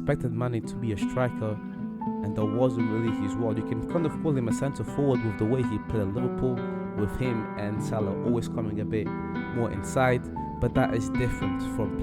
expected Mane to be a striker, and that wasn't really his role. You can kind of call him a centre forward with the way he played at Liverpool, with him and Salah always coming a bit more inside. But that is different from,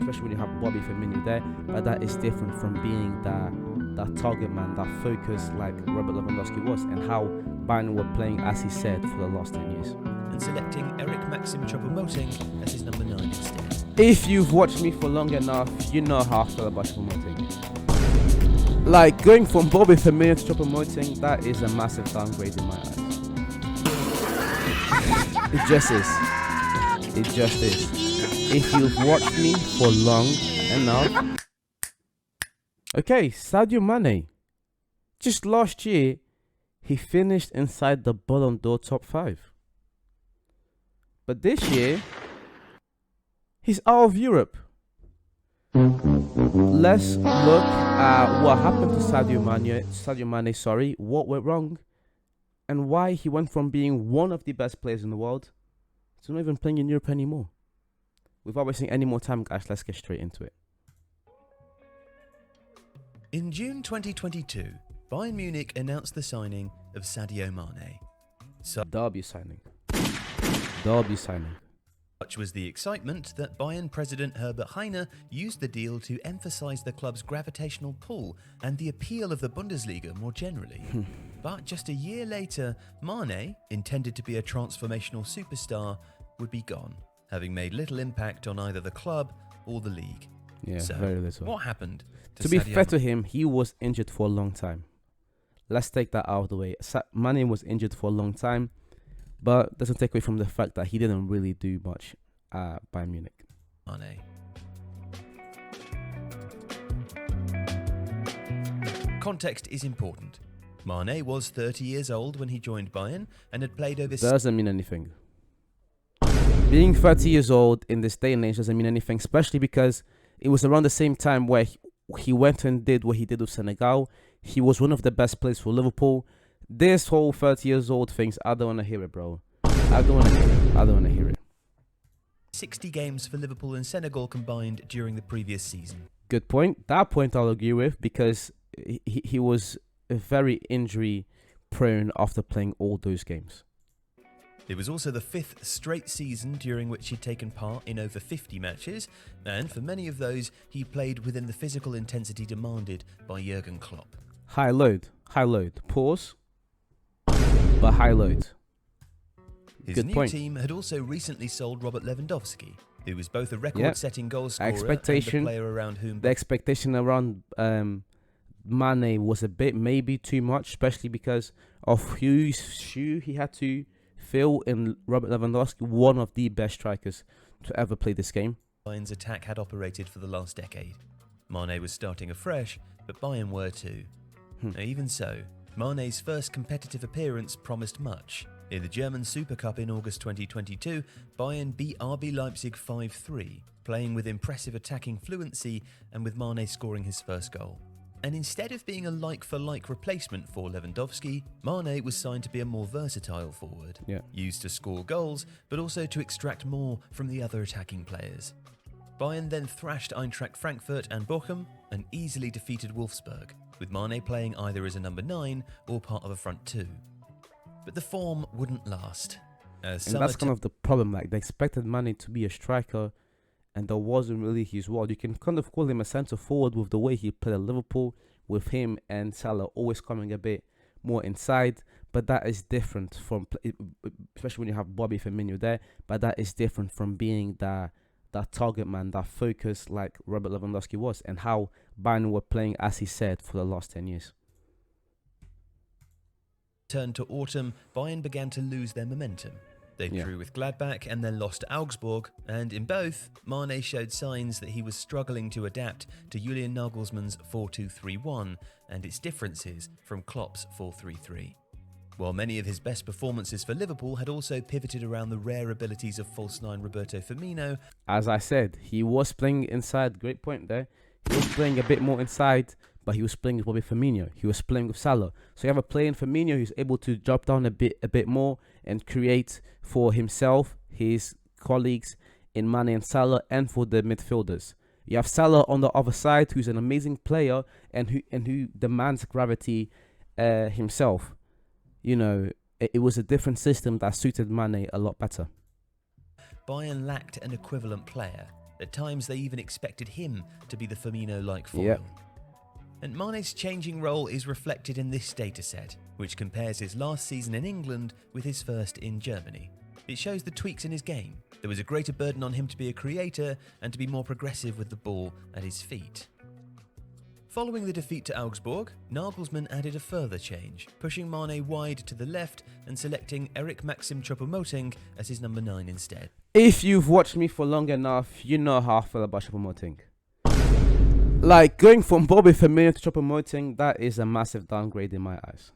especially when you have Bobby Firmino there. But that is different from being that target man, that focus like Robert Lewandowski was, and how Bayern were playing, as he said, for the last 10 years. And selecting Eric Maxim Choupo-Moting as his number 9 instead. If you've watched me for long enough, you know how I feel about Choupo-Moting. Like, going from Bobby Firmino to Choupo-Moting, that is a massive downgrade in my eyes. It just is. It just is. If you've watched me for long enough. Okay, Sadio Mane. Just last year, he finished inside the Ballon d'Or top 5. But this year, he's out of Europe. Let's look at what happened to Sadio Mane, what went wrong, and why he went from being one of the best players in the world to not even playing in Europe anymore. Without wasting any more time, guys, let's get straight into it. In June 2022, Bayern Munich announced the signing of Sadio Mane. Derby signing. Such was the excitement that Bayern president Herbert Heine used the deal to emphasise the club's gravitational pull and the appeal of the Bundesliga more generally. But just a year later, Mane, intended to be a transformational superstar, would be gone, having made little impact on either the club or the league. Yeah, so, very little. What happened to be fair to him, he was injured for a long time. Let's take that out of the way. Mane was injured for a long time, but doesn't take away from the fact that he didn't really do much at Bayern Munich. Mane. Context is important. Mane was 30 years old when he joined Bayern and had played over... Doesn't mean anything. Being 30 years old in this day and age doesn't mean anything, especially because it was around the same time where he went and did what he did with Senegal. He was one of the best players for Liverpool. This whole 30 years old things, I don't want to hear it, bro. I don't want to hear it. 60 games for Liverpool and Senegal combined during the previous season. Good point. That point I'll agree with, because he was very injury prone after playing all those games. It was also the 5th straight season during which he'd taken part in over 50 matches, and for many of those, he played within the physical intensity demanded by Jurgen Klopp. High load. Pause. But high load. His Good new point. team had also recently sold Robert Lewandowski, who was both a record-setting goal scorer and the player around whom... The expectation around Mane was a bit maybe too much, especially because of whose shoe he had to fill in Robert Lewandowski, one of the best strikers to ever play this game. Bayern's attack had operated for the last decade. Mane was starting afresh, but Bayern were too. Even so, Mane's first competitive appearance promised much. In the German Super Cup in August 2022, Bayern beat RB Leipzig 5-3, playing with impressive attacking fluency and with Mane scoring his first goal. And instead of being a like-for-like replacement for Lewandowski, Mane was signed to be a more versatile forward, used to score goals, but also to extract more from the other attacking players. Bayern then thrashed Eintracht Frankfurt and Bochum and easily defeated Wolfsburg, with Mane playing either as a number 9 or part of a front 2. But the form wouldn't last. And that's kind of the problem. Like, they expected Mane to be a striker, and that wasn't really his role. You can kind of call him a centre forward with the way he played at Liverpool, with him and Salah always coming a bit more inside. But that is different from, especially when you have Bobby Firmino there. But that is different from being that target man, that focus like Robert Lewandowski was, and how Bayern were playing, as he said, for the last 10 years. Turned to autumn, Bayern began to lose their momentum. They drew with Gladbach and then lost to Augsburg, and in both, Mane showed signs that he was struggling to adapt to Julian Nagelsmann's 4-2-3-1 and its differences from Klopp's 4-3-3. While many of his best performances for Liverpool had also pivoted around the rare abilities of false nine Roberto Firmino. As I said, he was playing inside, great point there. He was playing a bit more inside, but he was playing with Bobby Firmino. He was playing with Salah. So you have a player in Firmino who's able to drop down a bit more and create for himself, his colleagues in Mane and Salah, and for the midfielders. You have Salah on the other side, who's an amazing player and who demands gravity himself. You know, it was a different system that suited Mane a lot better. Bayern lacked an equivalent player. At times, they even expected him to be the Firmino-like foil. Yep. And Mane's changing role is reflected in this dataset, which compares his last season in England with his first in Germany. It shows the tweaks in his game. There was a greater burden on him to be a creator and to be more progressive with the ball at his feet. Following the defeat to Augsburg, Nagelsmann added a further change, pushing Mane wide to the left and selecting Eric Maxim Choupo-Moting as his number 9 instead. If you've watched me for long enough, you know how I feel about Choupo-Moting. Like, going from Bobby Firmino to Choupo-Moting, that is a massive downgrade in my eyes.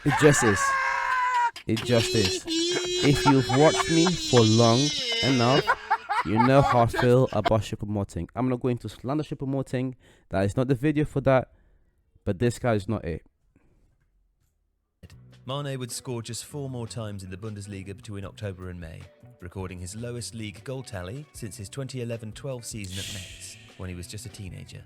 It just is. It just is. If you've watched me for long enough, you know how I feel about Choupo-Moting. I'm not going to slander Choupo-Moting. That is not the video for that. But this guy is not it. Mane would score just 4 more times in the Bundesliga between October and May, recording his lowest league goal tally since his 2011-12 season at Metz, when he was just a teenager.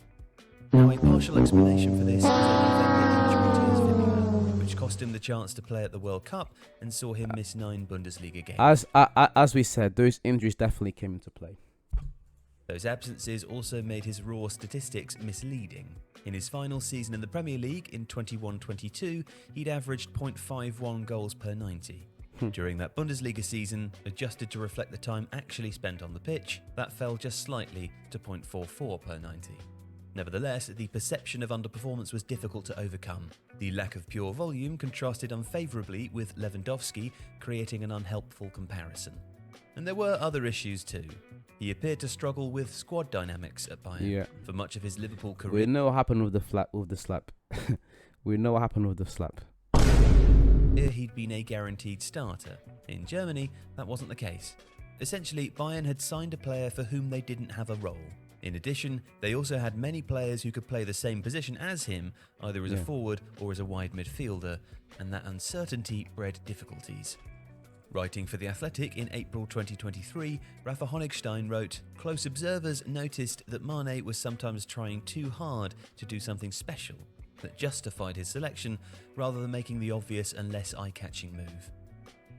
Now, a partial explanation for this was an injury to his fibula, which cost him the chance to play at the World Cup and saw him miss 9 Bundesliga games. As we said, those injuries definitely came into play. Those absences also made his raw statistics misleading. In his final season in the Premier League in 21-22, he'd averaged 0.51 goals per 90. During that Bundesliga season, adjusted to reflect the time actually spent on the pitch, that fell just slightly to 0.44 per 90. Nevertheless, the perception of underperformance was difficult to overcome. The lack of pure volume contrasted unfavourably with Lewandowski, creating an unhelpful comparison. And there were other issues too. He appeared to struggle with squad dynamics at Bayern for much of his Liverpool career. We know what happened with the slap. We know what happened with the slap. He'd been a guaranteed starter. In Germany, that wasn't the case. Essentially, Bayern had signed a player for whom they didn't have a role. In addition, they also had many players who could play the same position as him, either as a forward or as a wide midfielder, and that uncertainty bred difficulties. Writing for The Athletic in April 2023, Rafa Honigstein wrote, "Close observers noticed that Mane was sometimes trying too hard to do something special that justified his selection, rather than making the obvious and less eye-catching move."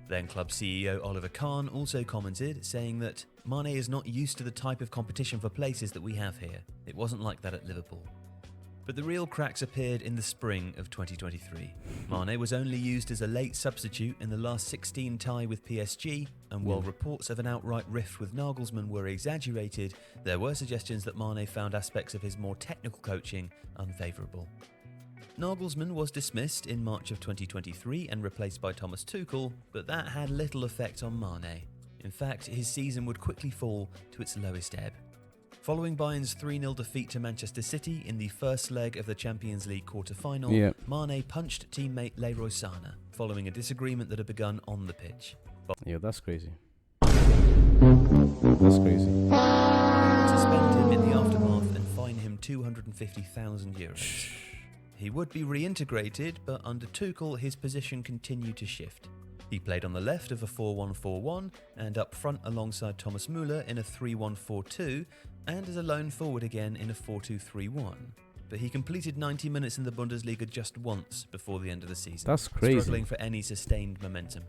Then club CEO Oliver Kahn also commented, saying that Mane is not used to the type of competition for places that we have here. It wasn't like that at Liverpool. But the real cracks appeared in the spring of 2023. Mane was only used as a late substitute in the last 16 tie with PSG, and while reports of an outright rift with Nagelsmann were exaggerated, there were suggestions that Mane found aspects of his more technical coaching unfavourable. Nagelsmann was dismissed in March of 2023 and replaced by Thomas Tuchel, but that had little effect on Mane. In fact, his season would quickly fall to its lowest ebb. Following Bayern's 3-0 defeat to Manchester City in the first leg of the Champions League quarter-final, Mane punched teammate Leroy Sané, following a disagreement that had begun on the pitch. Yeah, that's crazy. That's crazy. Suspend him in the aftermath and fine him €250,000. He would be reintegrated, but under Tuchel, his position continued to shift. He played on the left of a 4-1-4-1 and up front alongside Thomas Müller in a 3-1-4-2 and as a lone forward again in a 4-2-3-1. But he completed 90 minutes in the Bundesliga just once before the end of the season. That's crazy. Struggling for any sustained momentum.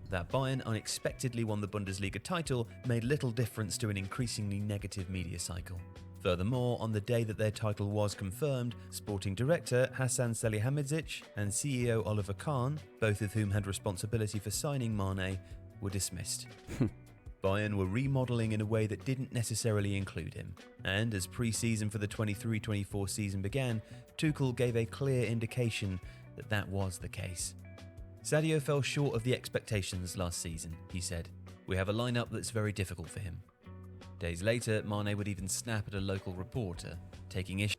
That Bayern unexpectedly won the Bundesliga title made little difference to an increasingly negative media cycle. Furthermore, on the day that their title was confirmed, sporting director Hasan Salihamidzic and CEO Oliver Kahn, both of whom had responsibility for signing Mane, were dismissed. Bayern were remodelling in a way that didn't necessarily include him, and as pre-season for the 23-24 season began, Tuchel gave a clear indication that that was the case. Sadio fell short of the expectations last season, he said. "We have a lineup that's very difficult for him." Days later, Mane would even snap at a local reporter, taking issue.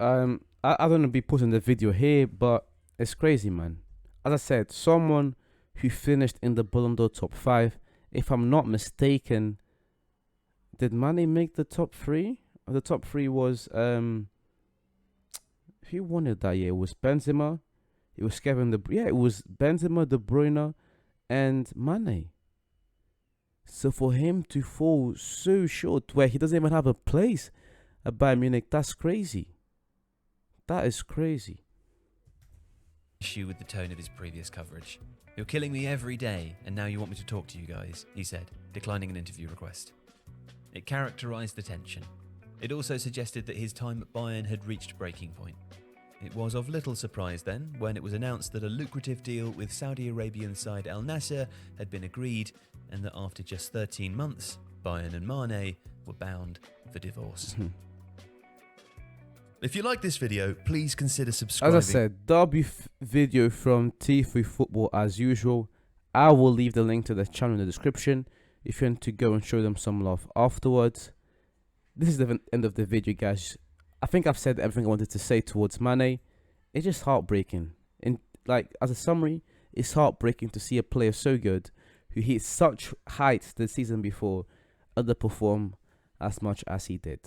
I don't want to be putting the video here, but it's crazy, man. As I said, someone who finished in the Ballon d'Or top 5, if I'm not mistaken, did Mane make the top 3? The top 3 was who won it that year? It was Benzema. It was it was Benzema, De Bruyne, and Mane. So for him to fall so short, where he doesn't even have a place at Bayern Munich, that's crazy. That is crazy. Issue with the tone of his previous coverage. You're killing me every day, and now you want me to talk to you guys, he said, declining an interview request. It characterised the tension. It also suggested that his time at Bayern had reached breaking point. It was of little surprise then when it was announced that a lucrative deal with Saudi Arabian side Al-Nassr had been agreed, and that after just 13 months, Bayern and Mane were bound for divorce. If you like this video, please consider subscribing. As I said, there'll be video from T3 Football as usual. I will leave the link to the channel in the description if you want to go and show them some love afterwards. This is the end of the video, guys. I think I've said everything I wanted to say towards Mane. It's just heartbreaking. And like, as a summary, it's heartbreaking to see a player so good who hit such heights the season before underperform as much as he did.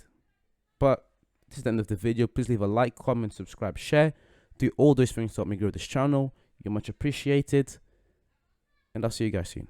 But this is the end of the video. Please leave a like, comment, subscribe, share. Do all those things to help me grow this channel. You're much appreciated. And I'll see you guys soon.